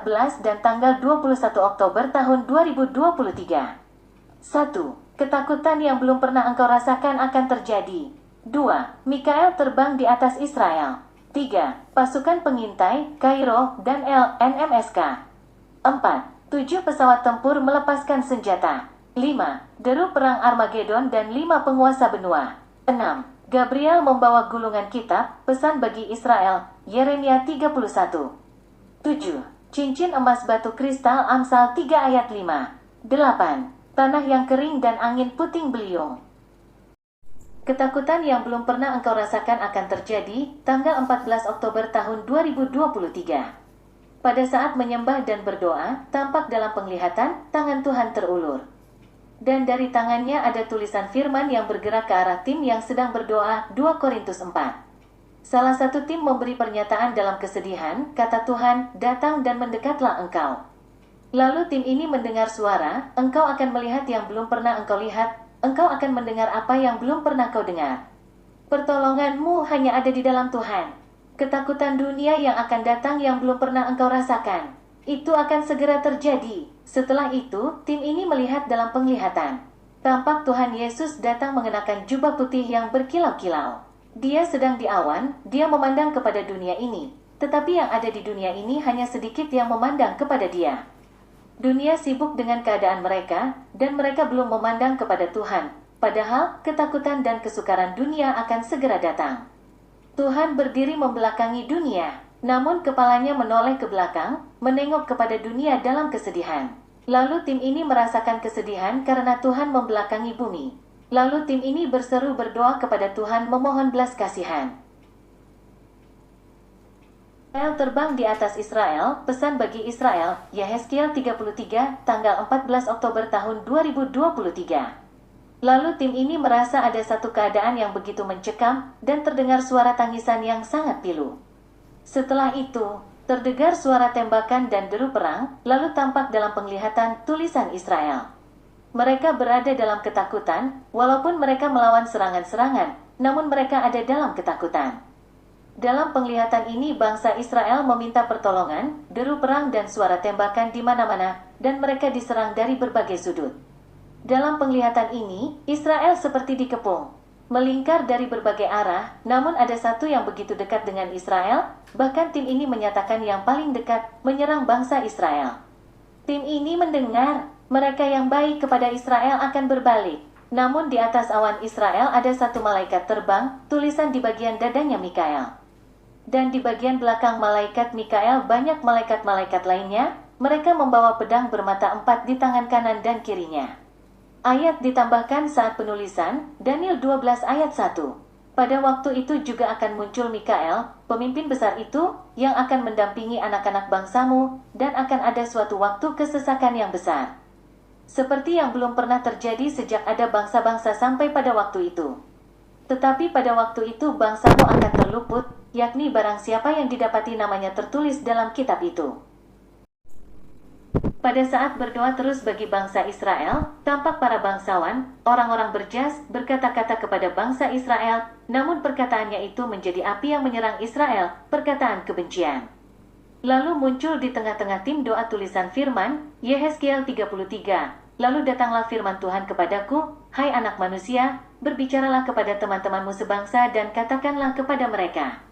14 dan tanggal 21 Oktober tahun 2023. 1. Ketakutan yang belum pernah engkau rasakan akan terjadi. 2. Mikael terbang di atas Israel. 3. Pasukan pengintai, Kairo, dan LNMSK. 4. 7 pesawat tempur melepaskan senjata. 5. Deru perang Armageddon dan 5 penguasa benua. 6. Gabriel membawa gulungan kitab, pesan bagi Israel, Yeremia 31. 7. Cincin emas batu kristal Amsal 3 ayat 5. 8. Tanah yang kering dan angin puting beliung. Ketakutan yang belum pernah engkau rasakan akan terjadi tanggal 14 Oktober tahun 2023. Pada saat menyembah dan berdoa, tampak dalam penglihatan tangan Tuhan terulur. Dan dari tangannya ada tulisan firman yang bergerak ke arah tim yang sedang berdoa, 2 Korintus 4. Salah satu tim memberi pernyataan dalam kesedihan, kata Tuhan, datang dan mendekatlah engkau. Lalu tim ini mendengar suara, engkau akan melihat yang belum pernah engkau lihat, engkau akan mendengar apa yang belum pernah kau dengar. Pertolonganmu hanya ada di dalam Tuhan. Ketakutan dunia yang akan datang yang belum pernah engkau rasakan, itu akan segera terjadi. Setelah itu, tim ini melihat dalam penglihatan. Tampak Tuhan Yesus datang mengenakan jubah putih yang berkilau-kilau. Dia sedang di awan, dia memandang kepada dunia ini. Tetapi yang ada di dunia ini hanya sedikit yang memandang kepada dia. Dunia sibuk dengan keadaan mereka, dan mereka belum memandang kepada Tuhan. Padahal, ketakutan dan kesukaran dunia akan segera datang. Tuhan berdiri membelakangi dunia, namun kepalanya menoleh ke belakang, menengok kepada dunia dalam kesedihan. Lalu tim ini merasakan kesedihan karena Tuhan membelakangi bumi. Lalu tim ini berseru berdoa kepada Tuhan memohon belas kasihan. Mikael terbang di atas Israel, pesan bagi Israel, Yehezkiel 33, tanggal 14 Oktober tahun 2023. Lalu tim ini merasa ada satu keadaan yang begitu mencekam, dan terdengar suara tangisan yang sangat pilu. Setelah itu, terdengar suara tembakan dan deru perang, lalu tampak dalam penglihatan tulisan Israel. Mereka berada dalam ketakutan, walaupun mereka melawan serangan-serangan, namun mereka ada dalam ketakutan. Dalam penglihatan ini bangsa Israel meminta pertolongan, deru perang dan suara tembakan di mana-mana, dan mereka diserang dari berbagai sudut. Dalam penglihatan ini, Israel seperti dikepung, melingkar dari berbagai arah, namun ada satu yang begitu dekat dengan Israel, bahkan tim ini menyatakan yang paling dekat, menyerang bangsa Israel. Tim ini mendengar, mereka yang baik kepada Israel akan berbalik. Namun di atas awan Israel ada satu malaikat terbang, tulisan di bagian dadanya Mikael. Dan di bagian belakang malaikat Mikael banyak malaikat-malaikat lainnya, mereka membawa pedang bermata 4 di tangan kanan dan kirinya. Ayat ditambahkan saat penulisan, Daniel 12 ayat 1. Pada waktu itu juga akan muncul Mikael, pemimpin besar itu, yang akan mendampingi anak-anak bangsamu, dan akan ada suatu waktu kesesakan yang besar. Seperti yang belum pernah terjadi sejak ada bangsa-bangsa sampai pada waktu itu. Tetapi pada waktu itu bangsamu akan terluput, yakni barang siapa yang didapati namanya tertulis dalam kitab itu. Pada saat berdoa terus bagi bangsa Israel, tampak para bangsawan, orang-orang berjas, berkata-kata kepada bangsa Israel, namun perkataannya itu menjadi api yang menyerang Israel, perkataan kebencian. Lalu muncul di tengah-tengah tim doa tulisan firman, Yehezkiel 33. Lalu datanglah firman Tuhan kepadaku, hai anak manusia, berbicaralah kepada teman-temanmu sebangsa dan katakanlah kepada mereka.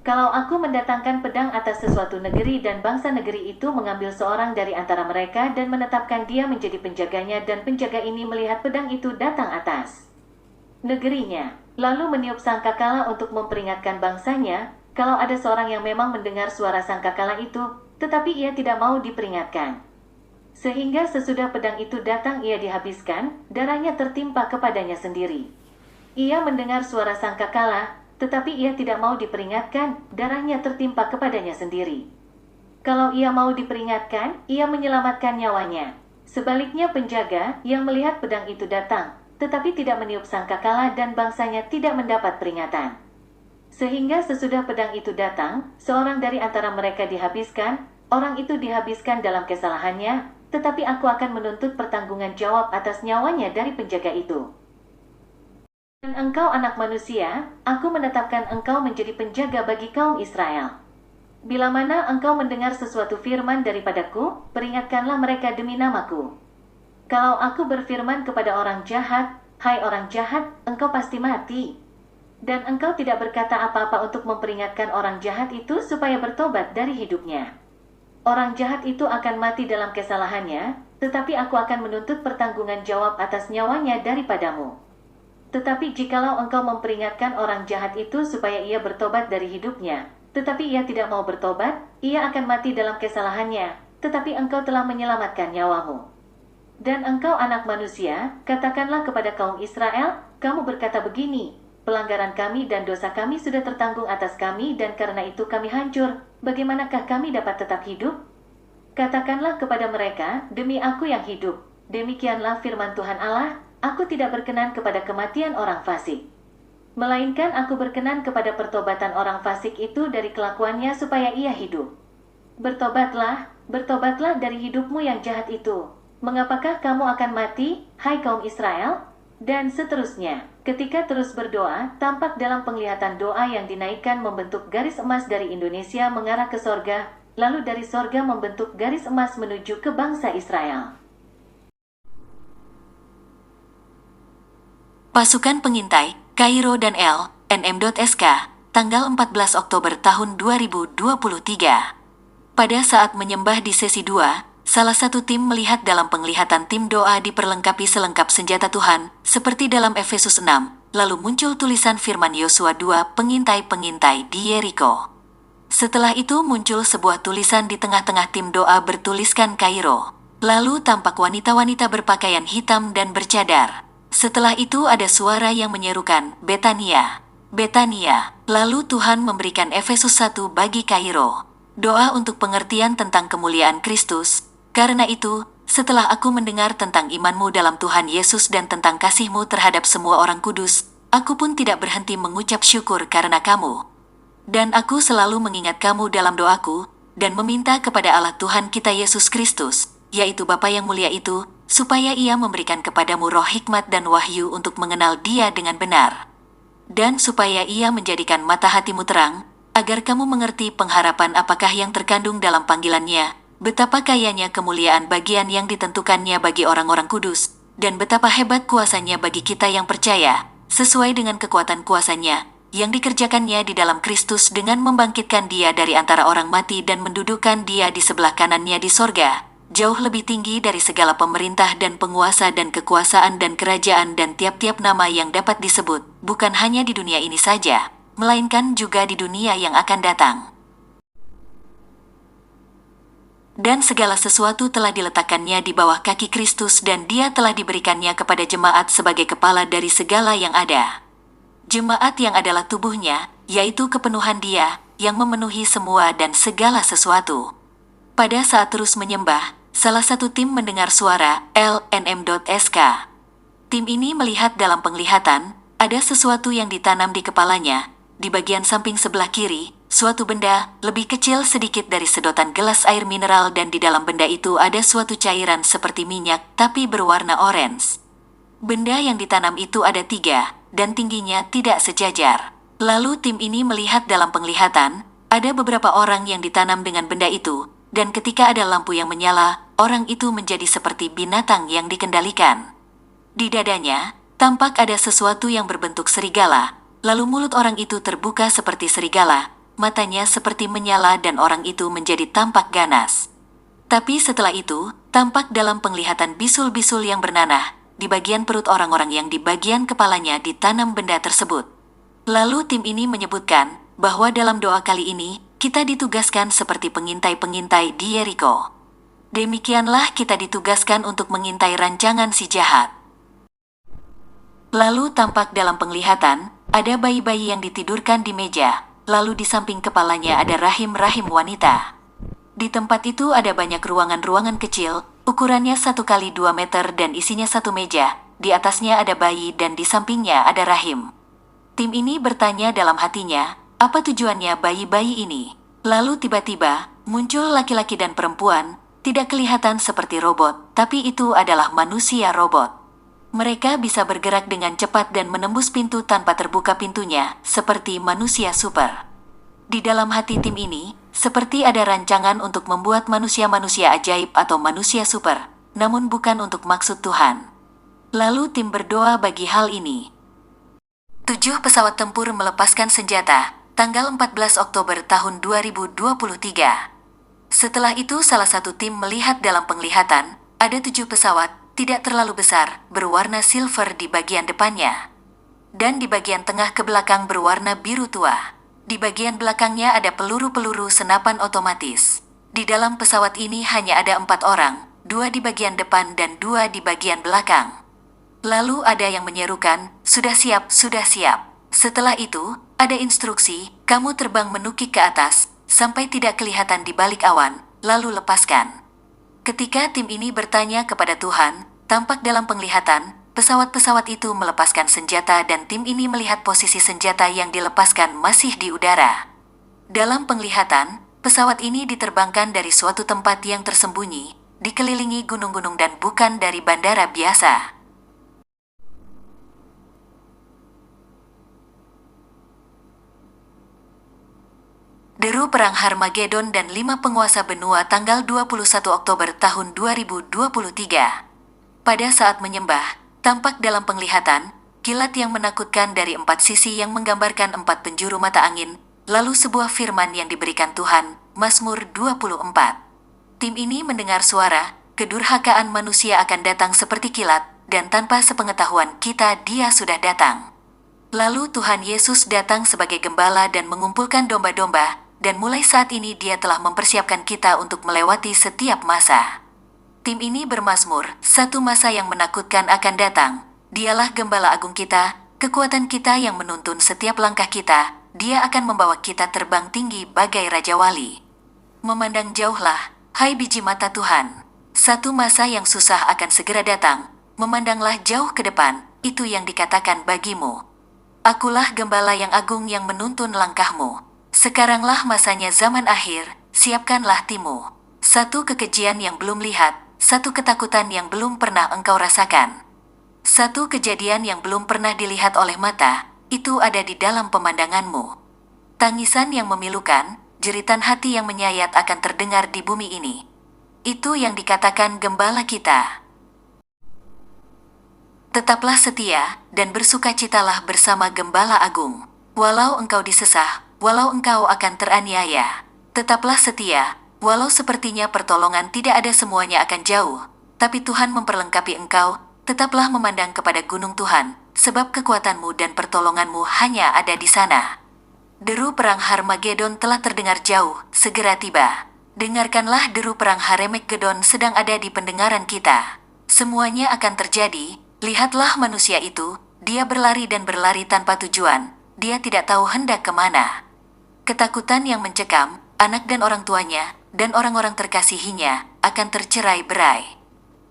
Kalau aku mendatangkan pedang atas sesuatu negeri dan bangsa negeri itu mengambil seorang dari antara mereka dan menetapkan dia menjadi penjaganya dan penjaga ini melihat pedang itu datang atas negerinya, lalu meniup sangkakala untuk memperingatkan bangsanya, kalau ada seorang yang memang mendengar suara sangkakala itu, tetapi ia tidak mau diperingatkan. Sehingga sesudah pedang itu datang ia dihabiskan, darahnya tertimpa kepadanya sendiri. Ia mendengar suara sangkakala, tetapi ia tidak mau diperingatkan, darahnya tertimpa kepadanya sendiri. Kalau ia mau diperingatkan, ia menyelamatkan nyawanya. Sebaliknya penjaga yang melihat pedang itu datang, tetapi tidak meniup sangkakala dan bangsanya tidak mendapat peringatan. Sehingga sesudah pedang itu datang, seorang dari antara mereka dihabiskan, orang itu dihabiskan dalam kesalahannya, tetapi aku akan menuntut pertanggungan jawab atas nyawanya dari penjaga itu. Dan engkau anak manusia, aku menetapkan engkau menjadi penjaga bagi kaum Israel. Bila mana engkau mendengar sesuatu firman daripadaku, peringatkanlah mereka demi namaku. Kalau aku berfirman kepada orang jahat, hai orang jahat, engkau pasti mati. Dan engkau tidak berkata apa-apa untuk memperingatkan orang jahat itu supaya bertobat dari hidupnya. Orang jahat itu akan mati dalam kesalahannya, tetapi aku akan menuntut pertanggungan jawab atas nyawanya daripadamu. Tetapi jikalau engkau memperingatkan orang jahat itu supaya ia bertobat dari hidupnya, tetapi ia tidak mau bertobat, ia akan mati dalam kesalahannya, tetapi engkau telah menyelamatkan nyawamu. Dan engkau anak manusia, katakanlah kepada kaum Israel, kamu berkata begini, pelanggaran kami dan dosa kami sudah tertanggung atas kami dan karena itu kami hancur, bagaimanakah kami dapat tetap hidup? Katakanlah kepada mereka, demi aku yang hidup, demikianlah firman Tuhan Allah, aku tidak berkenan kepada kematian orang fasik. Melainkan aku berkenan kepada pertobatan orang fasik itu dari kelakuannya supaya ia hidup. Bertobatlah, bertobatlah dari hidupmu yang jahat itu. Mengapakah kamu akan mati, hai kaum Israel? Dan seterusnya, ketika terus berdoa, tampak dalam penglihatan doa yang dinaikkan membentuk garis emas dari Indonesia mengarah ke sorga, lalu dari sorga membentuk garis emas menuju ke bangsa Israel. Pasukan Pengintai, Kairo dan LNM.SK, tanggal 14 Oktober tahun 2023. Pada saat menyembah di sesi 2, salah satu tim melihat dalam penglihatan tim doa diperlengkapi selengkap senjata Tuhan, seperti dalam Efesus 6, lalu muncul tulisan firman Yosua 2, pengintai-pengintai di Yeriko. Setelah itu muncul sebuah tulisan di tengah-tengah tim doa bertuliskan Kairo. Lalu tampak wanita-wanita berpakaian hitam dan bercadar. Setelah itu ada suara yang menyerukan, Betania, Betania. Lalu Tuhan memberikan Efesus 1 bagi Kairo. Doa untuk pengertian tentang kemuliaan Kristus. Karena itu, setelah aku mendengar tentang imanmu dalam Tuhan Yesus dan tentang kasihmu terhadap semua orang kudus, aku pun tidak berhenti mengucap syukur karena kamu. Dan aku selalu mengingat kamu dalam doaku, dan meminta kepada Allah Tuhan kita Yesus Kristus, yaitu Bapa yang mulia itu, supaya Ia memberikan kepadamu roh hikmat dan wahyu untuk mengenal Dia dengan benar. Dan supaya Ia menjadikan mata hatimu terang, agar kamu mengerti pengharapan apakah yang terkandung dalam panggilannya, betapa kayanya kemuliaan bagian yang ditentukannya bagi orang-orang kudus, dan betapa hebat kuasanya bagi kita yang percaya, sesuai dengan kekuatan kuasanya, yang dikerjakannya di dalam Kristus dengan membangkitkan Dia dari antara orang mati dan mendudukkan Dia di sebelah kanannya di sorga, jauh lebih tinggi dari segala pemerintah dan penguasa dan kekuasaan dan kerajaan dan tiap-tiap nama yang dapat disebut, bukan hanya di dunia ini saja, melainkan juga di dunia yang akan datang. Dan segala sesuatu telah diletakkannya di bawah kaki Kristus dan Dia telah diberikannya kepada jemaat sebagai kepala dari segala yang ada. Jemaat yang adalah tubuhnya, yaitu kepenuhan Dia, yang memenuhi semua dan segala sesuatu. Pada saat terus menyembah, salah satu tim mendengar suara LNM.SK. Tim ini melihat dalam penglihatan, ada sesuatu yang ditanam di kepalanya, di bagian samping sebelah kiri, suatu benda, lebih kecil sedikit dari sedotan gelas air mineral dan di dalam benda itu ada suatu cairan seperti minyak tapi berwarna orange. Benda yang ditanam itu ada 3, dan tingginya tidak sejajar. Lalu tim ini melihat dalam penglihatan, ada beberapa orang yang ditanam dengan benda itu, dan ketika ada lampu yang menyala, orang itu menjadi seperti binatang yang dikendalikan. Di dadanya, tampak ada sesuatu yang berbentuk serigala, lalu mulut orang itu terbuka seperti serigala, matanya seperti menyala dan orang itu menjadi tampak ganas. Tapi setelah itu, tampak dalam penglihatan bisul-bisul yang bernanah, di bagian perut orang-orang yang di bagian kepalanya ditanam benda tersebut. Lalu tim ini menyebutkan, bahwa dalam doa kali ini, kita ditugaskan seperti pengintai-pengintai di Yeriko. Demikianlah kita ditugaskan untuk mengintai rancangan si jahat. Lalu tampak dalam penglihatan, ada bayi-bayi yang ditidurkan di meja, lalu di samping kepalanya ada rahim-rahim wanita. Di tempat itu ada banyak ruangan-ruangan kecil, ukurannya 1 kali 2 meter dan isinya 1 meja, di atasnya ada bayi dan di sampingnya ada rahim. Tim ini bertanya dalam hatinya, apa tujuannya bayi-bayi ini? Lalu tiba-tiba, muncul laki-laki dan perempuan, tidak kelihatan seperti robot, tapi itu adalah manusia robot. Mereka bisa bergerak dengan cepat dan menembus pintu tanpa terbuka pintunya, seperti manusia super. Di dalam hati tim ini, seperti ada rancangan untuk membuat manusia-manusia ajaib atau manusia super, namun bukan untuk maksud Tuhan. Lalu tim berdoa bagi hal ini. 7 pesawat tempur melepaskan senjata, tanggal 14 Oktober tahun 2023. Setelah itu salah satu tim melihat dalam penglihatan, ada 7 pesawat, tidak terlalu besar, berwarna silver di bagian depannya. Dan di bagian tengah ke belakang berwarna biru tua. Di bagian belakangnya ada peluru-peluru senapan otomatis. Di dalam pesawat ini hanya ada 4 orang, 2 di bagian depan dan 2 di bagian belakang. Lalu ada yang menyerukan, "Sudah siap, sudah siap." Setelah itu, ada instruksi, "Kamu terbang menukik ke atas, sampai tidak kelihatan di balik awan, lalu lepaskan." Ketika tim ini bertanya kepada Tuhan, tampak dalam penglihatan, pesawat-pesawat itu melepaskan senjata dan tim ini melihat posisi senjata yang dilepaskan masih di udara. Dalam penglihatan, pesawat ini diterbangkan dari suatu tempat yang tersembunyi, dikelilingi gunung-gunung dan bukan dari bandara biasa. Deru Perang Harmagedon dan 5 penguasa benua tanggal 21 Oktober tahun 2023. Pada saat menyembah, tampak dalam penglihatan, kilat yang menakutkan dari 4 sisi yang menggambarkan 4 penjuru mata angin, lalu sebuah firman yang diberikan Tuhan, Mazmur 24. Tim ini mendengar suara, kedurhakaan manusia akan datang seperti kilat, dan tanpa sepengetahuan kita dia sudah datang. Lalu Tuhan Yesus datang sebagai gembala dan mengumpulkan domba-domba, dan mulai saat ini dia telah mempersiapkan kita untuk melewati setiap masa. Tim ini bermazmur, satu masa yang menakutkan akan datang. Dialah gembala agung kita, kekuatan kita yang menuntun setiap langkah kita. Dia akan membawa kita terbang tinggi bagai Raja Wali. Memandang jauhlah, hai biji mata Tuhan. Satu masa yang susah akan segera datang. Memandanglah jauh ke depan, itu yang dikatakan bagimu. Akulah gembala yang agung yang menuntun langkahmu. Sekaranglah masanya zaman akhir, siapkanlah timmu. Satu kekejian yang belum lihat, satu ketakutan yang belum pernah engkau rasakan. Satu kejadian yang belum pernah dilihat oleh mata, itu ada di dalam pemandanganmu. Tangisan yang memilukan, jeritan hati yang menyayat akan terdengar di bumi ini. Itu yang dikatakan gembala kita. Tetaplah setia, dan bersukacitalah bersama gembala agung. Walau engkau disesah, walau engkau akan teraniaya. Tetaplah setia, walau sepertinya pertolongan tidak ada semuanya akan jauh. Tapi Tuhan memperlengkapi engkau, tetaplah memandang kepada gunung Tuhan, sebab kekuatanmu dan pertolonganmu hanya ada di sana. Deru perang Harmagedon telah terdengar jauh, segera tiba. Dengarkanlah deru perang Harmagedon sedang ada di pendengaran kita. Semuanya akan terjadi. Lihatlah manusia itu, dia berlari dan berlari tanpa tujuan, dia tidak tahu hendak kemana. Ketakutan yang mencekam, anak dan orang tuanya, dan orang-orang terkasihinya, akan tercerai-berai.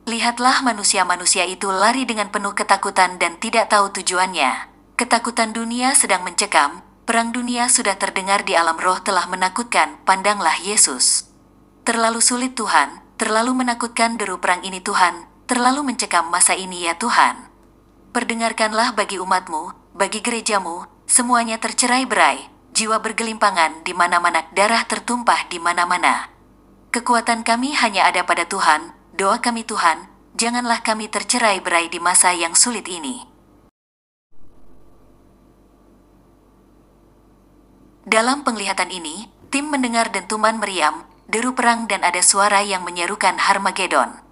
Lihatlah manusia-manusia itu lari dengan penuh ketakutan dan tidak tahu tujuannya. Ketakutan dunia sedang mencekam, perang dunia sudah terdengar di alam roh telah menakutkan, pandanglah Yesus. Terlalu sulit Tuhan, terlalu menakutkan deru perang ini Tuhan, terlalu mencekam masa ini ya Tuhan. Perdengarkanlah bagi umatmu, bagi gerejamu, semuanya tercerai-berai, jiwa bergelimpangan di mana-mana, darah tertumpah di mana-mana. Kekuatan kami hanya ada pada Tuhan, doa kami Tuhan, janganlah kami tercerai-berai di masa yang sulit ini. Dalam penglihatan ini, tim mendengar dentuman meriam, deru perang dan ada suara yang menyerukan Harmagedon.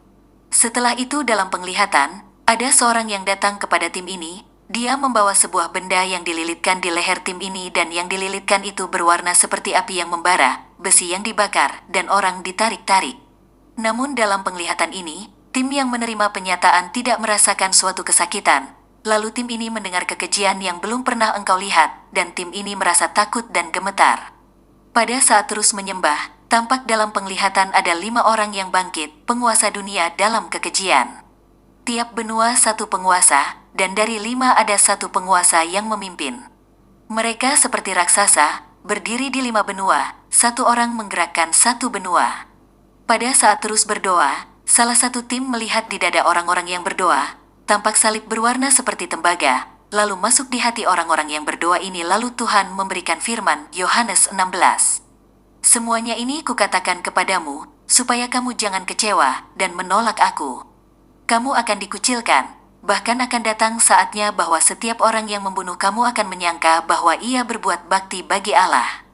Setelah itu dalam penglihatan, ada seorang yang datang kepada tim ini, dia membawa sebuah benda yang dililitkan di leher tim ini dan yang dililitkan itu berwarna seperti api yang membara, besi yang dibakar, dan orang ditarik-tarik. Namun dalam penglihatan ini, tim yang menerima penyataan tidak merasakan suatu kesakitan. Lalu tim ini mendengar kekejian yang belum pernah engkau lihat, dan tim ini merasa takut dan gemetar. Pada saat terus menyembah, tampak dalam penglihatan ada 5 orang yang bangkit, penguasa dunia dalam kekejian. Tiap benua satu penguasa, dan dari 5 ada satu penguasa yang memimpin. Mereka seperti raksasa, berdiri di 5 benua, satu orang menggerakkan satu benua. Pada saat terus berdoa, salah satu tim melihat di dada orang-orang yang berdoa, tampak salib berwarna seperti tembaga, lalu masuk di hati orang-orang yang berdoa ini lalu Tuhan memberikan firman, Yohanes 16. Semuanya ini kukatakan kepadamu, supaya kamu jangan kecewa dan menolak aku. Kamu akan dikucilkan, bahkan akan datang saatnya bahwa setiap orang yang membunuh kamu akan menyangka bahwa ia berbuat bakti bagi Allah.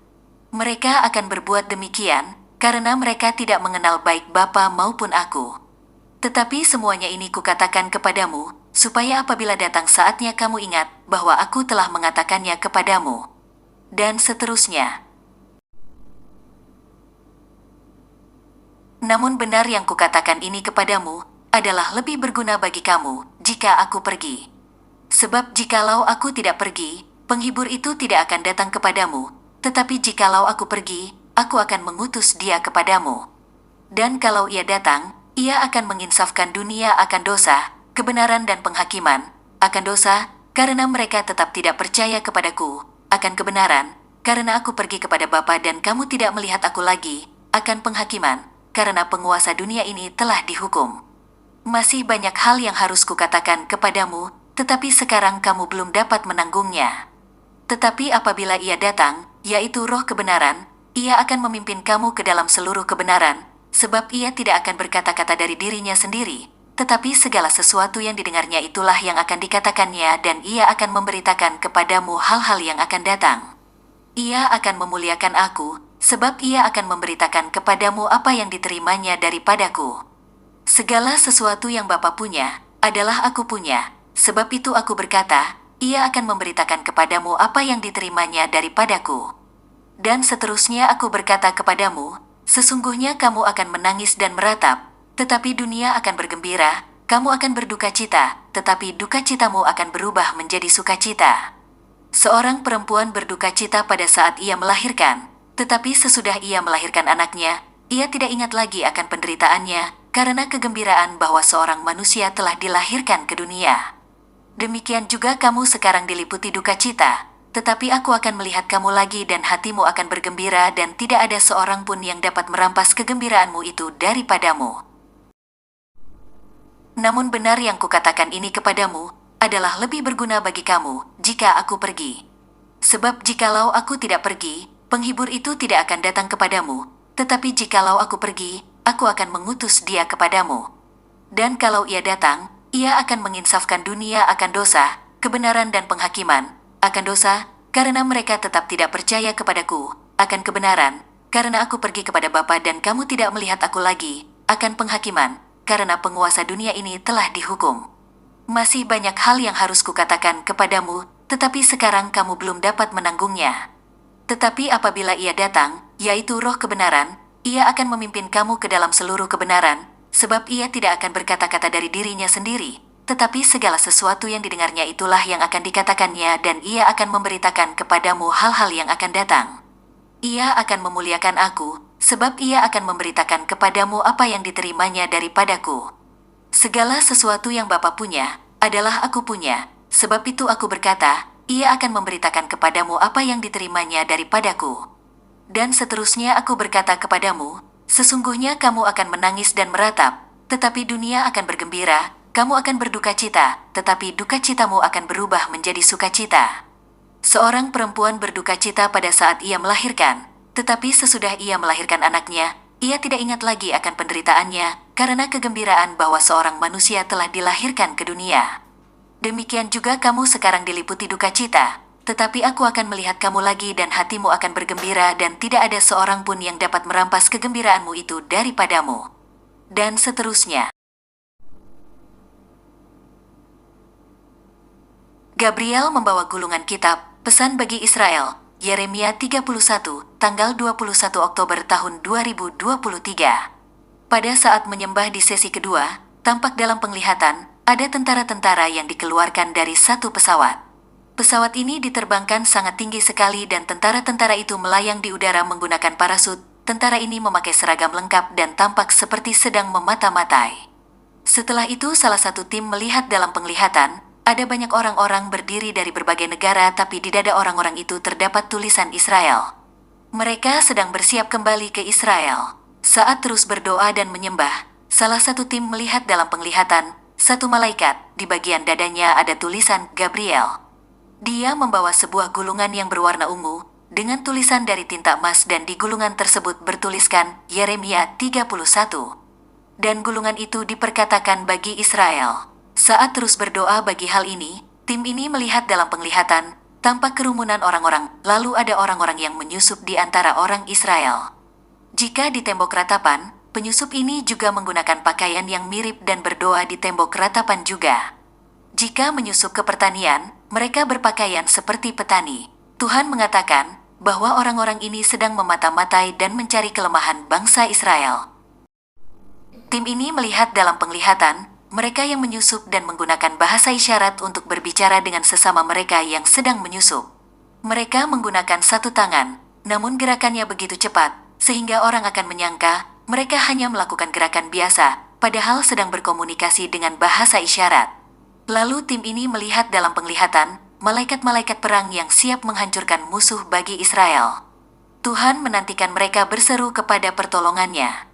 Mereka akan berbuat demikian, karena mereka tidak mengenal baik Bapa maupun aku. Tetapi semuanya ini kukatakan kepadamu, supaya apabila datang saatnya kamu ingat bahwa aku telah mengatakannya kepadamu. Dan seterusnya. Namun benar yang kukatakan ini kepadamu, adalah lebih berguna bagi kamu, jika aku pergi. Sebab jikalau aku tidak pergi, penghibur itu tidak akan datang kepadamu, tetapi jikalau aku pergi, aku akan mengutus dia kepadamu. Dan kalau ia datang, ia akan menginsafkan dunia akan dosa, kebenaran dan penghakiman, akan dosa, karena mereka tetap tidak percaya kepadaku, akan kebenaran, karena aku pergi kepada Bapa dan kamu tidak melihat aku lagi, akan penghakiman, karena penguasa dunia ini telah dihukum. Masih banyak hal yang harus kukatakan kepadamu, tetapi sekarang kamu belum dapat menanggungnya. Tetapi apabila ia datang, yaitu Roh kebenaran, ia akan memimpin kamu ke dalam seluruh kebenaran, sebab ia tidak akan berkata-kata dari dirinya sendiri, tetapi segala sesuatu yang didengarnya itulah yang akan dikatakannya dan ia akan memberitakan kepadamu hal-hal yang akan datang. Ia akan memuliakan aku, sebab ia akan memberitakan kepadamu apa yang diterimanya daripadaku. Segala sesuatu yang Bapa punya, adalah aku punya, sebab itu aku berkata, ia akan memberitakan kepadamu apa yang diterimanya daripadaku. Dan seterusnya aku berkata kepadamu, sesungguhnya kamu akan menangis dan meratap, tetapi dunia akan bergembira, kamu akan berduka cita, tetapi duka citamu akan berubah menjadi sukacita. Seorang perempuan berduka cita pada saat ia melahirkan, tetapi sesudah ia melahirkan anaknya, ia tidak ingat lagi akan penderitaannya, karena kegembiraan bahwa seorang manusia telah dilahirkan ke dunia. Demikian juga kamu sekarang diliputi duka cita, tetapi aku akan melihat kamu lagi dan hatimu akan bergembira dan tidak ada seorang pun yang dapat merampas kegembiraanmu itu daripadamu. Namun benar yang kukatakan ini kepadamu, adalah lebih berguna bagi kamu, jika aku pergi. Sebab jikalau aku tidak pergi, penghibur itu tidak akan datang kepadamu, tetapi jikalau aku pergi, aku akan mengutus dia kepadamu. Dan kalau ia datang, ia akan menginsafkan dunia akan dosa, kebenaran dan penghakiman, akan dosa, karena mereka tetap tidak percaya kepadaku, akan kebenaran, karena aku pergi kepada Bapa dan kamu tidak melihat aku lagi, akan penghakiman, karena penguasa dunia ini telah dihukum. Masih banyak hal yang harus kukatakan kepadamu, tetapi sekarang kamu belum dapat menanggungnya. Tetapi apabila ia datang, yaitu Roh kebenaran, ia akan memimpin kamu ke dalam seluruh kebenaran, sebab ia tidak akan berkata-kata dari dirinya sendiri, tetapi segala sesuatu yang didengarnya itulah yang akan dikatakannya dan ia akan memberitakan kepadamu hal-hal yang akan datang. Ia akan memuliakan aku, sebab ia akan memberitakan kepadamu apa yang diterimanya daripadaku. Segala sesuatu yang Bapa punya, adalah aku punya, sebab itu aku berkata, ia akan memberitakan kepadamu apa yang diterimanya daripadaku. Dan seterusnya aku berkata kepadamu, sesungguhnya kamu akan menangis dan meratap, tetapi dunia akan bergembira, kamu akan berduka cita, tetapi duka citamu akan berubah menjadi sukacita. Seorang perempuan berduka cita pada saat ia melahirkan, tetapi sesudah ia melahirkan anaknya, ia tidak ingat lagi akan penderitaannya, karena kegembiraan bahwa seorang manusia telah dilahirkan ke dunia. Demikian juga kamu sekarang diliputi duka cita, tetapi aku akan melihat kamu lagi dan hatimu akan bergembira dan tidak ada seorang pun yang dapat merampas kegembiraanmu itu daripadamu. Dan seterusnya. Gabriel membawa gulungan kitab, pesan bagi Israel, Yeremia 31, tanggal 21 Oktober tahun 2023. Pada saat menyembah di sesi kedua, tampak dalam penglihatan, ada tentara-tentara yang dikeluarkan dari satu pesawat. Pesawat ini diterbangkan sangat tinggi sekali dan tentara-tentara itu melayang di udara menggunakan parasut. Tentara ini memakai seragam lengkap dan tampak seperti sedang memata-matai. Setelah itu salah satu tim melihat dalam penglihatan, ada banyak orang-orang berdiri dari berbagai negara tapi di dada orang-orang itu terdapat tulisan Israel. Mereka sedang bersiap kembali ke Israel. Saat terus berdoa dan menyembah, salah satu tim melihat dalam penglihatan, satu malaikat, di bagian dadanya ada tulisan Gabriel. Dia membawa sebuah gulungan yang berwarna ungu, dengan tulisan dari tinta emas dan di gulungan tersebut bertuliskan Yeremia 31. Dan gulungan itu diperkatakan bagi Israel. Saat terus berdoa bagi hal ini, tim ini melihat dalam penglihatan, tampak kerumunan orang-orang, lalu ada orang-orang yang menyusup di antara orang Israel. Jika di tembok ratapan, penyusup ini juga menggunakan pakaian yang mirip dan berdoa di tembok ratapan juga. Jika menyusup ke pertanian, mereka berpakaian seperti petani. Tuhan mengatakan bahwa orang-orang ini sedang memata-matai dan mencari kelemahan bangsa Israel. Tim ini melihat dalam penglihatan, mereka yang menyusup dan menggunakan bahasa isyarat untuk berbicara dengan sesama mereka yang sedang menyusup. Mereka menggunakan satu tangan, namun gerakannya begitu cepat, sehingga orang akan menyangka mereka hanya melakukan gerakan biasa, padahal sedang berkomunikasi dengan bahasa isyarat. Lalu tim ini melihat dalam penglihatan, malaikat-malaikat perang yang siap menghancurkan musuh bagi Israel. Tuhan menantikan mereka berseru kepada pertolongannya.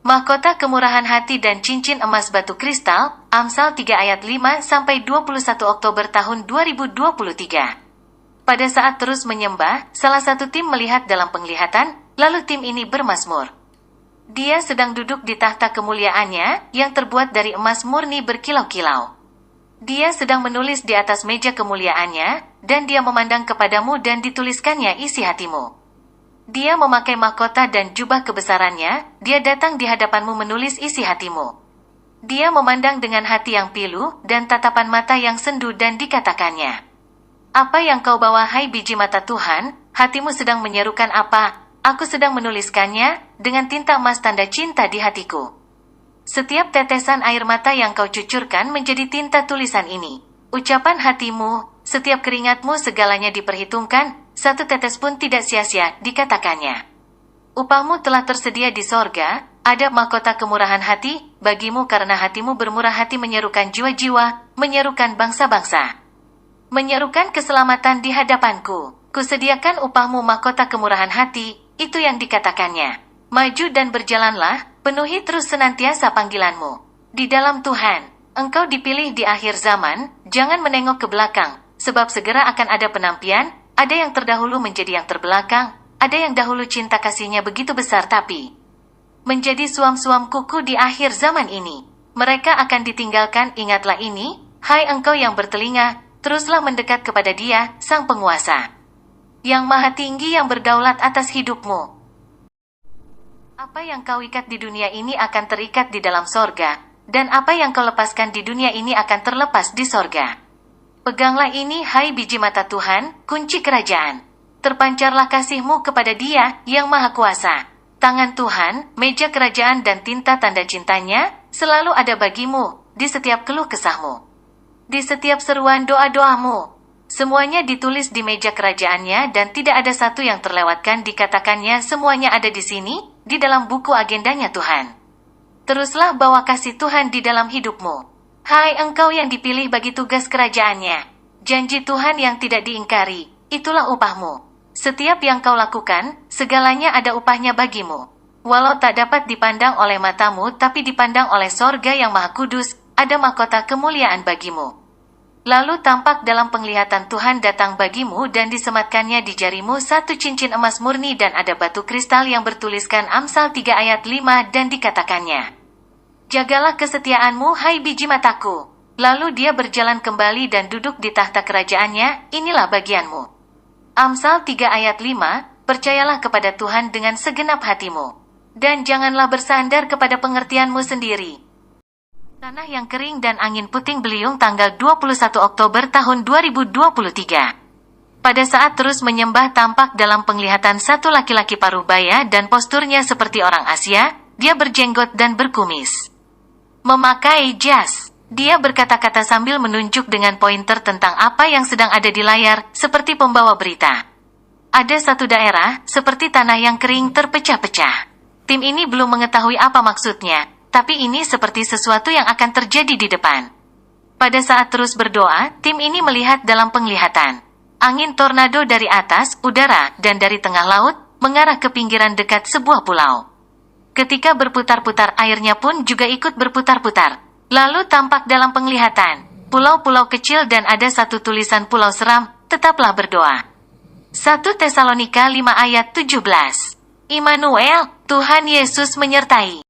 Mahkota kemurahan hati dan cincin emas batu kristal, Amsal 3 ayat 5-21 Oktober tahun 2023. Pada saat terus menyembah, salah satu tim melihat dalam penglihatan, lalu tim ini bermazmur. Dia sedang duduk di tahta kemuliaannya, yang terbuat dari emas murni berkilau-kilau. Dia sedang menulis di atas meja kemuliaannya, dan dia memandang kepadamu dan dituliskannya isi hatimu. Dia memakai mahkota dan jubah kebesarannya, dia datang di hadapanmu menulis isi hatimu. Dia memandang dengan hati yang pilu, dan tatapan mata yang sendu dan dikatakannya. Apa yang kau bawa hai biji mata Tuhan, hatimu sedang menyerukan apa, aku sedang menuliskannya, dengan tinta emas tanda cinta di hatiku. Setiap tetesan air mata yang kau cucurkan menjadi tinta tulisan ini. Ucapan hatimu, setiap keringatmu segalanya diperhitungkan, satu tetes pun tidak sia-sia, dikatakannya. Upahmu telah tersedia di sorga, ada mahkota kemurahan hati, bagimu karena hatimu bermurah hati menyerukan jiwa-jiwa, menyerukan bangsa-bangsa. Menyerukan keselamatan di hadapanku, kusediakan upahmu mahkota kemurahan hati, itu yang dikatakannya. Maju dan berjalanlah, penuhi terus senantiasa panggilanmu. Di dalam Tuhan, engkau dipilih di akhir zaman, jangan menengok ke belakang, sebab segera akan ada penampian, ada yang terdahulu menjadi yang terbelakang, ada yang dahulu cinta kasihnya begitu besar tapi menjadi suam-suam kuku di akhir zaman ini. Mereka akan ditinggalkan, ingatlah ini, hai engkau yang bertelinga, teruslah mendekat kepada Dia, Sang Penguasa, yang Maha Tinggi yang berdaulat atas hidupmu. Apa yang kau ikat di dunia ini akan terikat di dalam sorga, dan apa yang kau lepaskan di dunia ini akan terlepas di sorga. Peganglah ini hai biji mata Tuhan, kunci kerajaan. Terpancarlah kasihmu kepada Dia yang Maha Kuasa. Tangan Tuhan, meja kerajaan dan tinta tanda cintanya, selalu ada bagimu, di setiap keluh kesahmu. Di setiap seruan doa-doamu. Semuanya ditulis di meja kerajaannya dan tidak ada satu yang terlewatkan, dikatakannya semuanya ada di sini, di dalam buku agendanya Tuhan. Teruslah bawa kasih Tuhan di dalam hidupmu. Hai engkau yang dipilih bagi tugas kerajaannya. Janji Tuhan yang tidak diingkari, itulah upahmu. Setiap yang kau lakukan, segalanya ada upahnya bagimu. Walau tak dapat dipandang oleh matamu tapi dipandang oleh sorga yang maha kudus, ada mahkota kemuliaan bagimu. Lalu tampak dalam penglihatan Tuhan datang bagimu dan disematkannya di jarimu satu cincin emas murni dan ada batu kristal yang bertuliskan Amsal 3 ayat 5 dan dikatakannya. Jagalah kesetiaanmu hai biji mataku. Lalu dia berjalan kembali dan duduk di tahta kerajaannya, inilah bagianmu. Amsal 3 ayat 5, percayalah kepada Tuhan dengan segenap hatimu. Dan janganlah bersandar kepada pengertianmu sendiri. Tanah yang kering dan angin puting beliung tanggal 21 Oktober tahun 2023. Pada saat terus menyembah tampak dalam penglihatan satu laki-laki paruh baya dan posturnya seperti orang Asia, dia berjenggot dan berkumis. Memakai jas. Dia berkata-kata sambil menunjuk dengan pointer tentang apa yang sedang ada di layar, seperti pembawa berita. Ada satu daerah, seperti tanah yang kering terpecah-pecah. Tim ini belum mengetahui apa maksudnya, tapi ini seperti sesuatu yang akan terjadi di depan. Pada saat terus berdoa, tim ini melihat dalam penglihatan. Angin tornado dari atas, udara, dan dari tengah laut, mengarah ke pinggiran dekat sebuah pulau. Ketika berputar-putar airnya pun juga ikut berputar-putar. Lalu tampak dalam penglihatan, pulau-pulau kecil dan ada satu tulisan pulau seram, tetaplah berdoa. 1 Tesalonika 5 ayat 17. Immanuel, Tuhan Yesus menyertai.